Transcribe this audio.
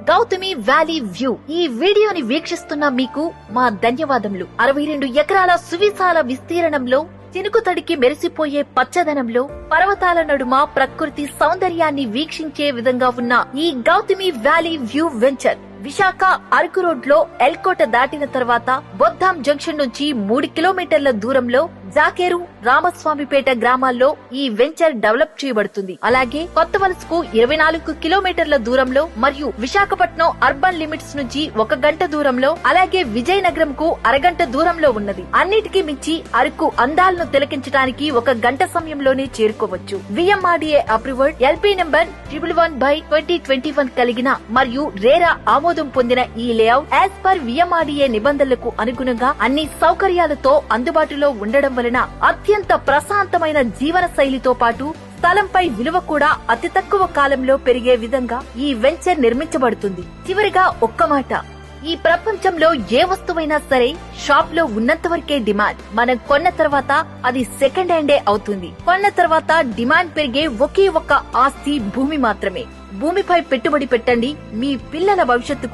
Gautami valley view. ఈ వీడియోని వీక్షిస్తున్న మీకు మా ధన్యవాదములు. 62 ఎకరాల సువిశాల విస్తీర్ణంలో చినుకు తడికి మెరిసిపోయే పచ్చదనంలో పర్వతాల నడుమ ప్రకృతి సౌందర్యాన్ని వీక్షించే విధంగా ఉన్న ఈ Gautami valley view venture Visakha Araku road లో ఎల్కోట దాటిన తర్వాత బొద్దాం జంక్షన్ నుంచి 3 కిలోమీటర్ల దూరంలో జాకేరు రామస్వామిపేట గ్రామాల్లో ఈ వెంచర్ డెవలప్ చేయబడుతుంది. అలాగే కొత్త వలసకు 24 కిలోమీటర్ల దూరంలో మరియు విశాఖపట్నం అర్బన్ లిమిట్స్ నుంచి 1 గంట దూరంలో, అలాగే విజయనగరం కు అరగంట దూరంలో ఉన్నది. అన్నిటికీ మించి అరకు అందాలను తిలకించడానికి 1 గంట సమయంలోనే చేరుకోవచ్చు. విఎంఆర్డీఏ అప్రూవ్డ్ ఎల్పీ నెంబర్ 111/2021 కలిగిన మరియు రేరా ఆమోదం పొందిన ఈ లేఅవుట్ యాజ్ పర్ విఎంఆర్డీఏ నిబంధనలకు అనుగుణంగా అన్ని సౌకర్యాలతో అందుబాటులో ఉండడం వలన అత్యంత ప్రశాంతమైన జీవన శైలితో పాటు స్థలంపై విలువ కూడా అతి తక్కువ కాలంలో పెరిగే విధంగా ఈ వెంచర్ నిర్మించబడుతుంది. చివరిగా ఒక్క మాట, ఈ ప్రపంచంలో ఏ వస్తువైనా సరే షాప్ లో ఉన్నంత వరకే డిమాండ్. మనం కొన్న తర్వాత అది సెకండ్ హ్యాండే అవుతుంది. కొన్న తర్వాత డిమాండ్ పెరిగే ఒకే ఒక్క ఆస్తి భూమి మాత్రమే. భూమిపై పెట్టుబడి పెట్టండి, మీ పిల్లల భవిష్యత్తుకు